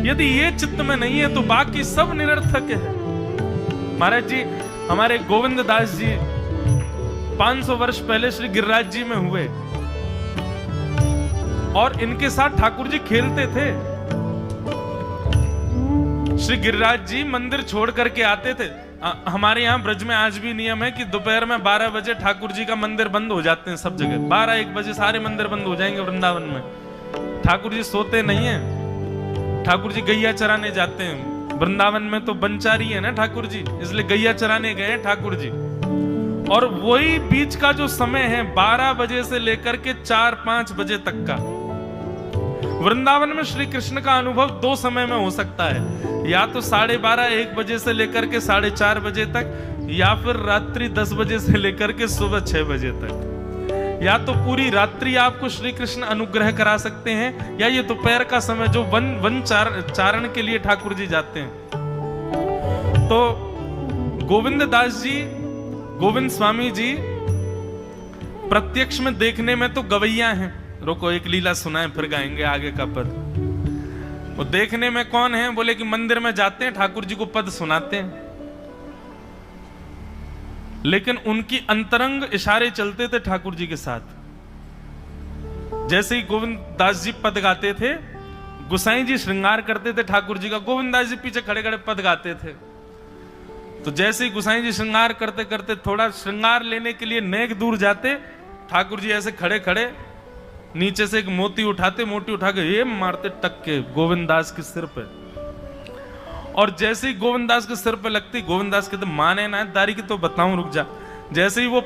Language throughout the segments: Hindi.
यदि ये चित्त में नहीं है तो बाकी सब निरर्थक है। महाराज जी, हमारे गोविंद दास जी 500 वर्ष पहले श्री गिरिराज जी में हुए और इनके साथ ठाकुर जी खेलते थे। श्री गिरिराज जी मंदिर छोड़ करके आते थे। हमारे यहाँ ब्रज में आज भी नियम है कि दोपहर में 12 बजे ठाकुर जी का मंदिर बंद हो जाते हैं सब जगह। 12-1 बजे सारे मंदिर बंद हो जाएंगे वृंदावन में। ठाकुर जी सोते नहीं है, ठाकुर जी गैया चराने जाते हैं। वृंदावन में तो बनचारी है ना ठाकुर जी, इसलिए गैया चराने गए ठाकुर जी। और वही बीच का जो समय है 12 बजे से लेकर के 4-5 बजे तक का, वृंदावन में श्री कृष्ण का अनुभव 2 समय में हो सकता है, या तो 12:30-1 बजे से लेकर के 4:30 बजे तक, या फिर रात्रि 10 बजे से लेकर के सुबह 6 बजे तक। या तो पूरी रात्रि आपको श्री कृष्ण अनुग्रह करा सकते हैं, या ये दोपहर का समय जो वन चारण के लिए ठाकुर जी जाते हैं। तो गोविंद दास जी, गोविंद स्वामी जी प्रत्यक्ष में देखने में तो गवैया हैं। रोको, एक लीला सुनाए फिर गाएंगे आगे का पद। वो देखने में कौन है? बोले कि मंदिर में जाते हैं, ठाकुर जी को पद सुनाते हैं, लेकिन उनकी अंतरंग इशारे चलते थे ठाकुर जी के साथ। जैसे ही गोविंद दास जी पद गाते थे, गुसाई जी श्रृंगार करते थे ठाकुर जी का, गोविंद दास जी पीछे खड़े खड़े पद गाते थे। तो जैसे ही गुसाई जी श्रृंगार करते करते थोड़ा श्रृंगार लेने के लिए नेक दूर जाते, ठाकुर जी ऐसे खड़े खड़े नीचे से एक मोती उठाते, मोती उठा के ये मारते टक के गोविंद दास के सिर पे। और जैसे ही गोविंद दास के सिर पे लगती, गोविंद दास कहते माने ना दारी की तो बताऊं, रुक जा। जैसे ही वो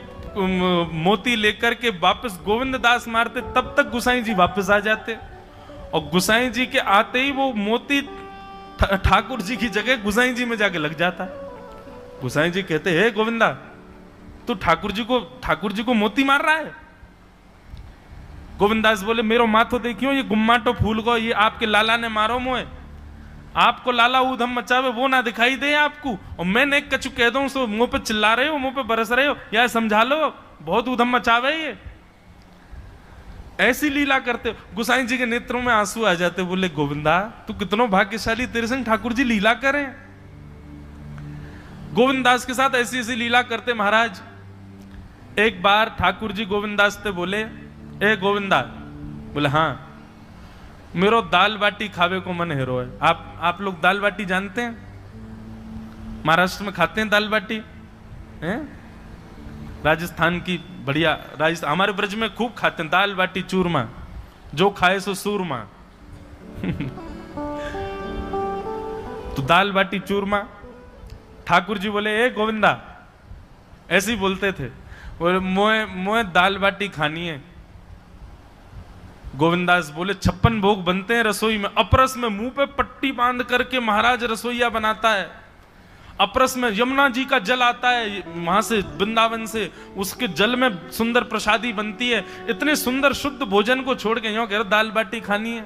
मोती लेकर के वापस गोविंद दास मारते, तब तक गुसाई जी वापस आ जाते। और गुसाई जी के आते ही वो मोती ठाकुर जी की जगह गुसाई जी में जाके लग जाता। गुसाई जी कहते, हे गोविंदा, तू ठाकुर जी को मोती मार रहा है? गोविंदास बोले, मेरो माथो देखियो, ये गुम्माटो फूल को ये आपके लाला ने मारो मोए। आपको लाला ऊधम मचावे वो ना दिखाई दे आपको, और मैं नेक कछु कह दूं सो मुंह पे चिल्ला रहे हो, मुंह पे बरस रहे हो, या समझा लो बहुत ऊधम मचावे ये। ऐसी लीला करते। गुसाई जी के नेत्रों में आंसू आ जाते। बोले, गोविंदा तू कितनो भाग्यशाली, तेरे संग ठाकुर जी लीला करें। गोविंदास के साथ ऐसी ऐसी लीला करते महाराज। एक बार ठाकुर जी गोविंदास से बोले, ए गोविंदा, बोले हाँ, मेरो दाल बाटी खावे को मन हेरो है। आप लोग दाल बाटी जानते हैं? महाराष्ट्र में खाते हैं दाल बाटी हैं? राजस्थान की बढ़िया, राजस्थान हमारे ब्रज में खूब खाते हैं दाल बाटी चूरमा, जो खाए सो सूरमा। तो दाल बाटी चूरमा। ठाकुर जी बोले, ए गोविंदा, ऐसे ही बोलते थे, बोले मोए दाल बाटी खानी है। गोविंदास बोले, 56 भोग बनते हैं रसोई में। अपरस में मुंह पे पट्टी बांध करके महाराज रसोईया बनाता है। अपरस में यमुना जी का जल आता है वहां से, वृंदावन से, उसके जल में सुंदर प्रसादी बनती है। इतने सुंदर शुद्ध भोजन को छोड़ के यूं कह रहे दाल बाटी खानी है।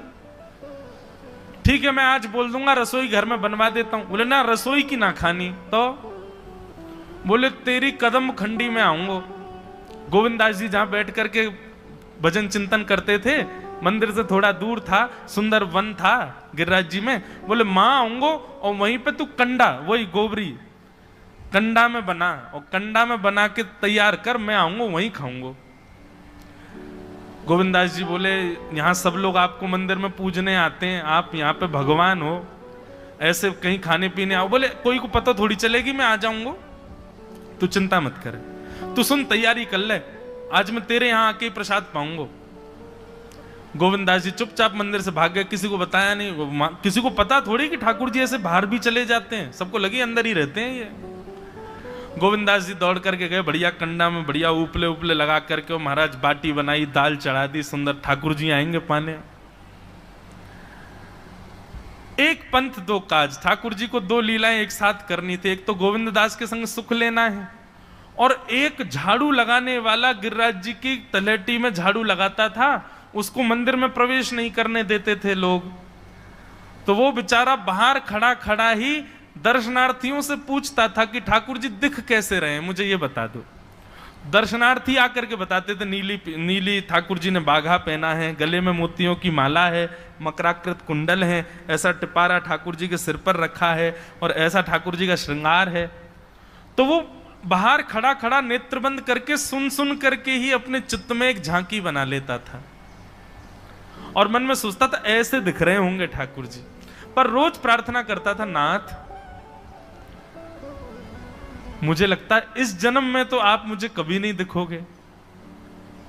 ठीक है, मैं आज बोल दूंगा रसोई घर में बनवा देता हूं। बोले, ना रसोई की ना खानी तो? बोले, तेरी कदम खंडी में आऊंगा। गोविंदास जी जहां बैठ करके भजन चिंतन करते थे, मंदिर से थोड़ा दूर था, सुंदर वन था गिरिराज जी में। बोले, मां आऊंगो और वहीं पे तू कंडा, वही गोबरी कंडा में बना, और कंडा में बना के तैयार कर, मैं आऊंगा वहीं खाऊंगा। गोविंदास जी बोले, यहाँ सब लोग आपको मंदिर में पूजने आते हैं, आप यहाँ पे भगवान हो, ऐसे कहीं खाने पीने आओ। बोले, कोई को पता थोड़ी चलेगी, मैं आ जाऊंगा, तू चिंता मत करे, तू सुन तैयारी कर ले, आज मैं तेरे यहाँ आके प्रसाद पाऊंगा। गोविंदास जी चुपचाप मंदिर से भाग गए, किसी को बताया नहीं। किसी को पता थोड़ी कि ठाकुर जी ऐसे बाहर भी चले जाते हैं, सबको लगी अंदर ही रहते हैं ये। गोविंदास जी दौड़ करके गए, बढ़िया कंडा में बढ़िया उपले उपले लगा करके महाराज बाटी बनाई, दाल चढ़ा दी, सुंदर। ठाकुर जी आएंगे पाने। एक पंथ दो काज, ठाकुर जी को 2 लीलाएं एक साथ करनी थी। एक तो गोविंद दास के संग सुख लेना है, और एक झाड़ू लगाने वाला गिरिराज जी की तलहटी में झाड़ू लगाता था, उसको मंदिर में प्रवेश नहीं करने देते थे लोग। तो वो बेचारा बाहर खड़ा खड़ा ही दर्शनार्थियों से पूछता था कि ठाकुर जी दिख कैसे रहे हैं, मुझे ये बता दो। दर्शनार्थी आकर के बताते थे नीली ठाकुर जी ने बाघा पहना है, गले में मोतियों की माला है, मकराकृत कुंडल है, ऐसा टिपारा ठाकुर जी के सिर पर रखा है और ऐसा ठाकुर जी का श्रृंगार है। तो वो बाहर खड़ा खड़ा नेत्र बंद करके सुन सुन करके ही अपने चित्त में एक झांकी बना लेता था और मन में सोचता था ऐसे दिख रहे होंगे ठाकुर जी। पर रोज प्रार्थना करता था, नाथ मुझे लगता है इस जन्म में तो आप मुझे कभी नहीं दिखोगे,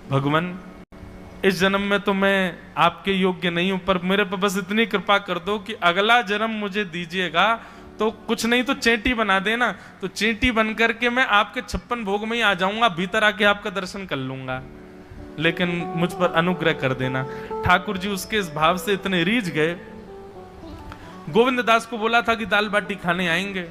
भगवान इस जन्म में तो मैं आपके योग्य नहीं हूं, पर मेरे पर बस इतनी कृपा कर दो कि अगला जन्म मुझे दीजिएगा तो कुछ नहीं तो चेंटी बना देना, तो चेंटी बन करके मैं आपके 56 भोग में ही आ जाऊंगा, भीतर आके आपका दर्शन कर लूंगा, लेकिन मुझ पर अनुग्रह कर देना। ठाकुर जी उसके इस भाव से इतने रीझ गए। गोविंद दास को बोला था कि दाल बाटी खाने आएंगे,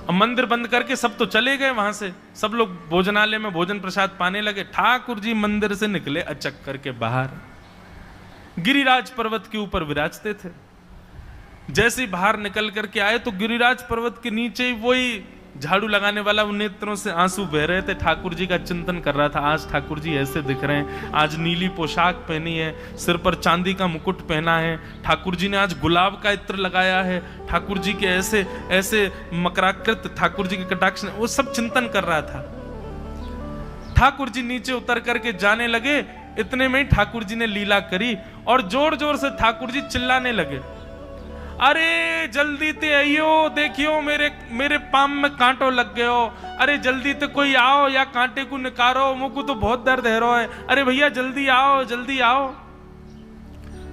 अब मंदिर बंद करके सब तो चले गए वहां से, सब लोग भोजनालय में भोजन प्रसाद पाने लगे। ठाकुर जी मंदिर से निकले अचक करके बाहर, गिरिराज पर्वत के ऊपर विराजते थे। जैसे ही बाहर निकल करके आए तो गिरिराज पर्वत के नीचे ही वही झाड़ू लगाने वाला उन नेत्रों से आंसू बह रहे थे। ठाकुर जी का चिंतन कर रहा था, आज ठाकुर जी ऐसे दिख रहे हैं, आज नीली पोशाक पहनी है, सिर पर चांदी का मुकुट पहना है, ठाकुर जी ने आज गुलाब का इत्र लगाया है, ठाकुर जी के ऐसे ऐसे मकराकृत ठाकुर जी के कटाक्ष, वो सब चिंतन कर रहा था। ठाकुर जी नीचे उतर करके जाने लगे, इतने में ही ठाकुर जी ने लीला करी और जोर जोर से ठाकुर जी चिल्लाने लगे, अरे जल्दी ते आइयो, देखियो मेरे पाम में कांटो लग गयो, अरे जल्दी ते कोई आओ या कांटे को निकारो, मुझको तो बहुत दर्द है रो है, अरे भैया जल्दी आओ जल्दी आओ।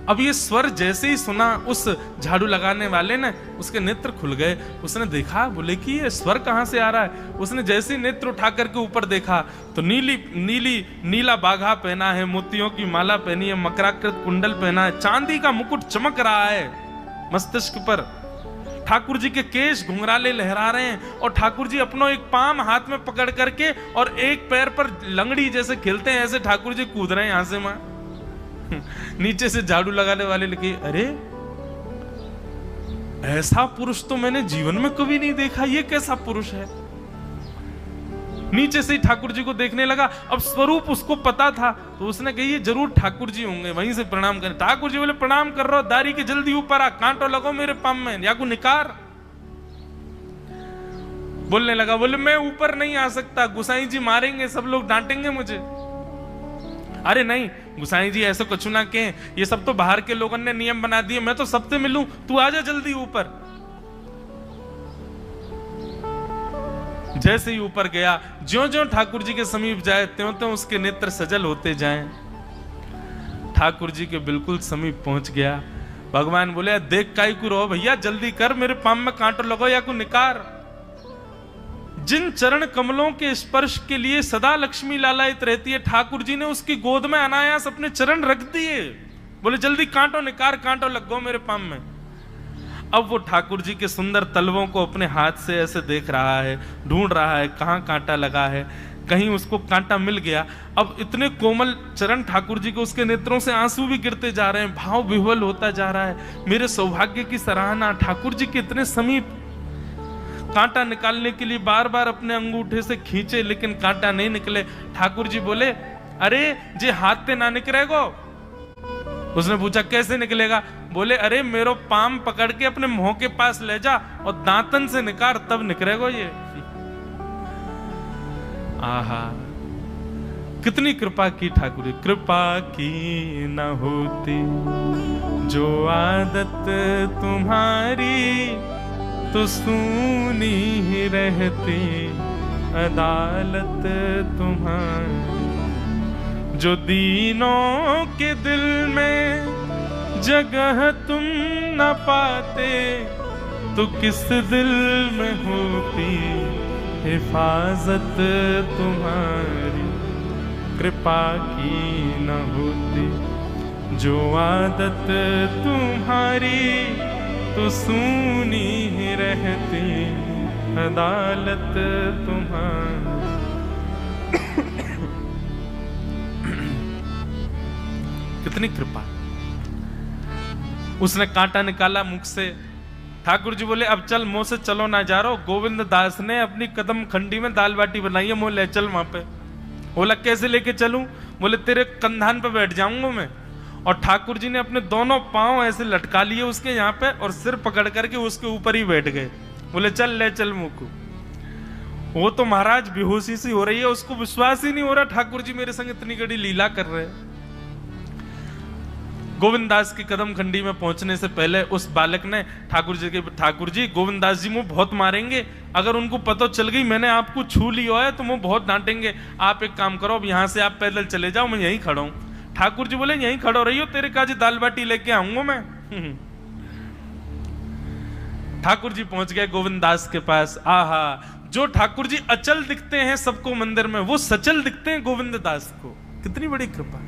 अब ये स्वर जैसे ही सुना उस झाड़ू लगाने वाले ने, उसके नेत्र खुल गए, उसने देखा, बोले कि ये स्वर कहां से आ रहा है। उसने जैसे ही नेत्र उठा करके ऊपर देखा तो नीला बाघा पहना है, मोतियों की माला पहनी है, मकराकृत कुंडल पहना है, चांदी का मुकुट चमक रहा है मस्तिष्क पर, ठाकुर जी के केश घुंघराले लहरा रहे हैं और ठाकुर जी अपनो एक पाम हाथ में पकड़ करके और एक पैर पर लंगड़ी जैसे खेलते हैं ऐसे ठाकुर जी कूद रहे हैं यहां से वहां। नीचे से झाड़ू लगाने वाले लिखे, अरे ऐसा पुरुष तो मैंने जीवन में कभी नहीं देखा, ये कैसा पुरुष है। नीचे से ही ठाकुर जी को देखने लगा, अब स्वरूप उसको पता था तो उसने कही ये जरूर ठाकुर जी होंगे, वहीं से प्रणाम करें। ठाकुर जी बोले प्रणाम कर रहा हूं, दारी के जल्दी ऊपर आ, कांटो लगो मेरे पाम में या को निकार। बोलने लगा, बोले मैं ऊपर नहीं आ सकता, गुसाई जी मारेंगे, सब लोग डांटेंगे मुझे। अरे नहीं गुसाई जी ऐसा कुछ ना कहें, ये सब तो बाहर के लोगों ने नियम बना दिए, मैं तो सबसे मिलूं, तू आजा जल्दी ऊपर। जैसे ही ऊपर गया, ज्यों-ज्यों ठाकुर जी के समीप जाए त्यों-त्यों उसके नेत्र सजल होते जाएं। ठाकुर जी के बिल्कुल समीप पहुंच गया। भगवान बोले, देख काई को रो भैया, जल्दी कर, मेरे पाम में कांटो लगो या को निकार। जिन चरण कमलों के स्पर्श के लिए सदा लक्ष्मी लालायित रहती है, ठाकुर जी ने उसकी गोद में अनायास अपने चरण रख दिए। बोले जल्दी कांटो निकार, कांटो लग गो मेरे पाम में। अब वो ठाकुर जी के सुंदर तलवों को अपने हाथ से ऐसे देख रहा है, ढूंढ रहा है कहां कांटा लगा है, कहीं उसको कांटा मिल गया। अब इतने कोमल चरण ठाकुर जी के, उसके नेत्रों से आंसू भी गिरते जा रहे हैं, भाव विह्वल होता जा रहा है। मेरे सौभाग्य की सराहना, ठाकुर जी के इतने समीप। कांटा निकालने के लिए बार बार अपने अंगूठे से खींचे लेकिन कांटा नहीं निकले। ठाकुर जी बोले, अरे जे हाथ से ना निकलेगो। उसने पूछा कैसे निकलेगा? बोले अरे मेरो पाम पकड़ के अपने मुंह के पास ले जा और दांतन से निकाल, तब निकलेगा ये। आहा, कितनी कृपा की ठाकुर। कृपा की न होती जो आदत तुम्हारी, तो सूनी ही रहती अदालत तुम्हारी। जो दीनों के दिल में जगह तुम न पाते, तो किस दिल में होती हिफाजत तुम्हारी। कृपा की न होती जो आदत तुम्हारी, तो सूनी ही रहती अदालत तुम्हारी। कितनी कृपा। उसने कांटा निकाला मुख से, ठाकुर जी बोले अब चल, मुंह से चलो ना जा रहा। गोविंद दास ने अपनी कदम खंडी में दाल बाटी बनाई है, मुंह ले चल वहां पे। बोला कैसे लेके चलूं? बोले तेरे कंधान पे बैठ जाऊंगा मैं। और ठाकुर जी ने अपने दोनों पांव ऐसे लटका लिए उसके यहाँ पे और सिर पकड़ करके उसके ऊपर ही बैठ गए। बोले चल ले चल मुंह को। वो तो महाराज बेहोशी सी हो रही है, उसको विश्वास ही नहीं हो रहा ठाकुर जी मेरे संग इतनी बड़ी लीला कर रहे हैं। गोविंद दास की कदम खंडी में पहुंचने से पहले उस बालक ने ठाकुर जी गोविंद दास जी मुंह बहुत मारेंगे, अगर उनको पता चल गई मैंने आपको छू लिया है तो मुंह बहुत डांटेंगे। आप एक काम करो, अब यहां से आप पैदल चले जाओ, मैं यहीं खड़ा हूं। ठाकुर जी बोले यहीं खड़ो रही हो, तेरे काजी दाल बाटी लेके आऊंगा मैं। ठाकुर जी पहुंच गए गोविंद दास के पास। आहा, जो ठाकुर जी अचल दिखते हैं सबको मंदिर में, वो सचल दिखते हैं गोविंद दास को। कितनी बड़ी कृपा।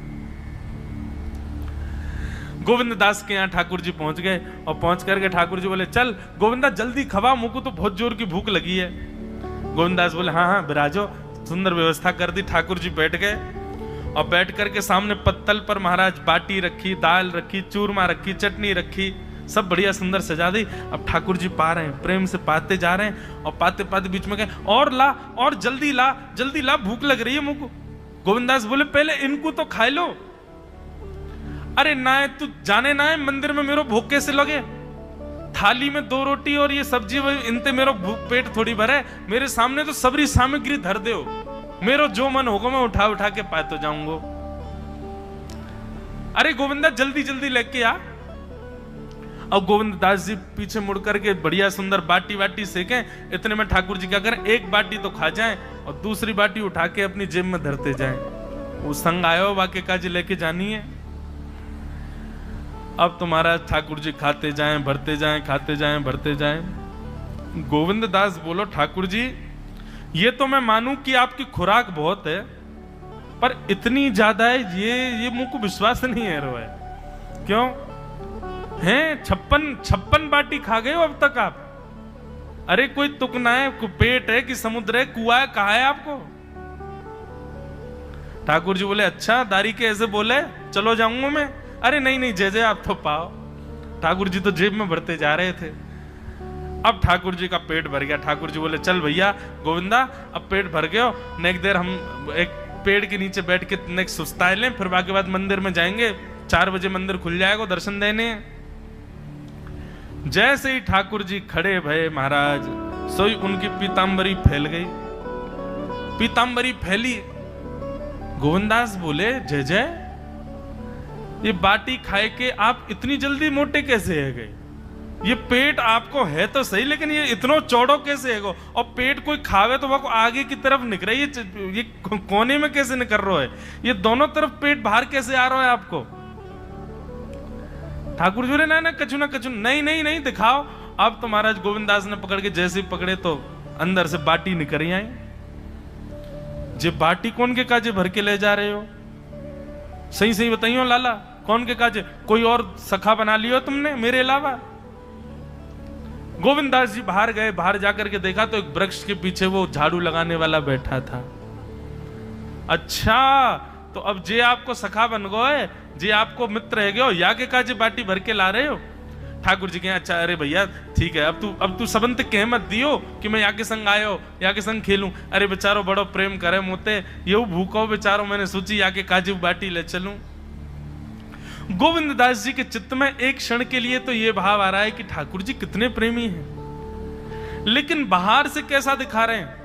गोविंद दास के यहाँ ठाकुर जी पहुंच गए और पहुंच करके ठाकुर जी बोले चल गोविंदा जल्दी खवा, मुझको तो बहुत जोर की भूख लगी है। गोविंद दास बोले हाँ हाँ बिराजो। सुंदर व्यवस्था कर दी। ठाकुर जी बैठ गए और बैठ करके सामने पत्तल पर महाराज बाटी रखी, दाल रखी, चूरमा रखी, चटनी रखी, सब बढ़िया सुंदर सजा दी। अब ठाकुर जी पा रहे हैं, प्रेम से पाते जा रहे हैं और पाते पाते बीच में गए और ला और जल्दी ला, भूख लग रही है मुझको। गोविंद दास बोले पहले इनको तो खा लो। अरे ना तू जाने ना है मंदिर में मेरो भूख कैसे लगे? थाली में 2 रोटी और ये सब्जी, इनते मेरो पेट थोड़ी भरे। मेरे सामने तो सबरी सामग्री धर दो, मेरो जो मन होगा मैं उठा उठा के पाते जाऊंगा। अरे गोविंदा जल्दी जल्दी लेके आ। अब गोविंद दास जी पीछे मुड़ करके बढ़िया सुंदर बाटी वाटी सेके। इतने में ठाकुर जी क्या करें, एक बाटी तो खा जाएं और दूसरी बाटी उठा के अपनी जेब में धरते जाएं। वो संग आयो वाके काजी लेके जानी है। अब तुम्हारा ठाकुर जी खाते जाएं भरते जाएं, खाते जाएं भरते जाएं। गोविंद दास बोलो ठाकुर जी ये तो मैं मानूं कि आपकी खुराक बहुत है, पर इतनी ज्यादा है ये मुझको विश्वास नहीं है रो है। क्यों हैं 56 बाटी खा गए हो अब तक आप? अरे कोई तुक ना है, पेट है कि समुद्र है, कुआ है, कहा है आपको? ठाकुर जी बोले अच्छा दारी के ऐसे बोले, चलो जाऊंगा मैं। अरे नहीं जय आप तो पाओ। ठाकुर जी तो जेब में भरते जा रहे थे। अब ठाकुर जी का पेट भर गया। ठाकुर जी बोले चल भैया गोविंदा अब पेट भर गयो, नेक देर हम एक पेड़ के नीचे बैठ के नेक सुस्ताए लें, फिर बाकी बाद मंदिर में जाएंगे। 4 बजे मंदिर खुल जाएगा दर्शन देने। जैसे ही ठाकुर जी खड़े भये महाराज, सोई उनकी पीतांबरी फैल गई। पीतांबरी फैली। गोविंदास बोले जय ये बाटी खाए के आप इतनी जल्दी मोटे कैसे है गए? ये पेट आपको है तो सही, लेकिन ये इतना चौड़ो कैसे है गो? और पेट कोई खावे तो वो आगे की तरफ निकल रही है, ये कोने में कैसे निकल रहा है? ये दोनों तरफ पेट बाहर कैसे आ रहा है आपको? ठाकुर जी बोले ना कछु ना कछु, नहीं दिखाओ। अब तो महाराज गोविंदास ने पकड़ के जैसे पकड़े तो अंदर से बाटी निकल आई। जे बाटी कौन के काजे भर के ले जा रहे हो? सही बताइयो लाला, कौन के काजे? कोई और सखा बना लियो तुमने मेरे अलावा? गोविंदास जी बाहर गए। बाहर जाकर के देखा तो एक वृक्ष के पीछे वो झाड़ू लगाने वाला बैठा था। अच्छा तो अब जे आपको सखा बन गए, जे आपको मित्र है गयो, या के काजे बाटी भर के ला रहे हो? ठाकुर जी कहे अच्छा अरे भैया ठीक है, अब तू सबंत कह मत दियो कि मैं या के संग आयो, या के संग खेलूं। अरे बेचारो बड़ो प्रेम करे मोते, ये भूखो बेचारो, मैंने सोची या के काजी बाटी ले चलूं। गोविंद दास जी के चित्त में एक क्षण के लिए तो ये भाव आ रहा है कि ठाकुर जी कितने प्रेमी हैं, लेकिन बाहर से कैसा दिखा रहे हैं?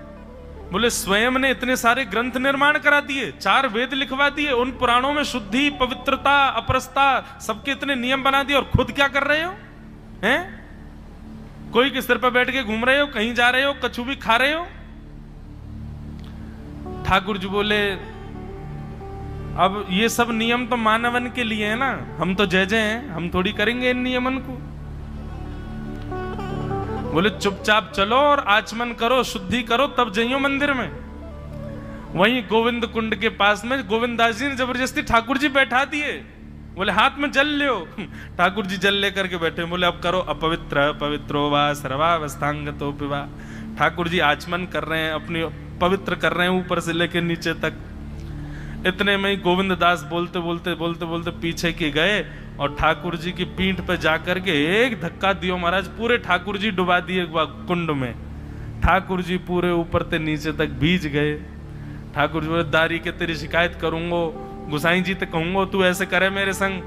बोले स्वयं ने इतने सारे ग्रंथ निर्माण करा दिए, 4 वेद लिखवा दिए, उन पुराणों में शुद्धि, पवित्रता, अपरसता सबके इतने नियम बना दिए, और खुद क्या कर रहे हो हैं? कोई के सिर पर बैठ के घूम रहे हो, कहीं जा रहे हो, कछु भी खा रहे हो। ठाकुर जी बोले अब ये सब नियम तो मानवन के लिए है ना, हम तो जय हैं, हम थोड़ी करेंगे इन नियमन को। बोले चुपचाप चलो और आचमन करो, शुद्धि करो, तब जाइयो मंदिर में। वहीं गोविंद कुंड के पास में गोविंद दास जी ने जबरदस्ती ठाकुर जी बैठा दिए। बोले हाथ में जल लो। ठाकुर जी जल लेकर के बैठे। बोले अब करो अपवित्र पवित्रो वा सर्वावस्थांगतो पिवा। ठाकुर जी आचमन कर रहे हैं, अपनी पवित्र कर रहे हैं ऊपर से लेकर नीचे तक। इतने में ही गोविंद दास बोलते बोलते पीछे के गए और ठाकुर जी की पीठ पे जाकर के एक धक्का दियो महाराज, पूरे ठाकुर जी डुबा दिए कुंड में। ठाकुर जी पूरे ऊपर से नीचे तक भीज गए। ठाकुर जी बोले दारी के तेरी शिकायत करूंगो, गुसाई जी तक कहूंगो तू ऐसे करे मेरे संग।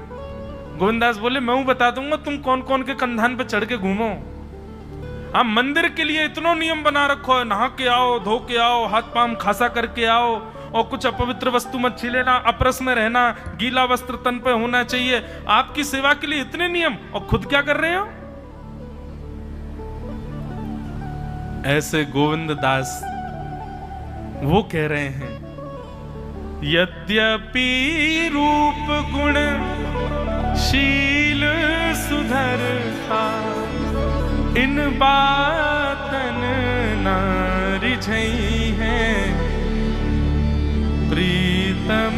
गोविंदास बोले मैं बता दूंगा तुम कौन कौन के कंधान पे चढ़ के घूमो। आप मंदिर के लिए इतना नियम बना रखो है, नहा के आओ, धो के आओ, हाथ पांव खासा करके आओ, और कुछ अपवित्र वस्तु मत छीलेना, अपरस में रहना, गीला वस्त्र तन पे होना चाहिए। आपकी सेवा के लिए इतने नियम, और खुद क्या कर रहे हो? ऐसे गोविंद दास वो कह रहे हैं, यद्यपि रूप गुण शील सुधरता, इन बातन न रिझई है, प्रीतम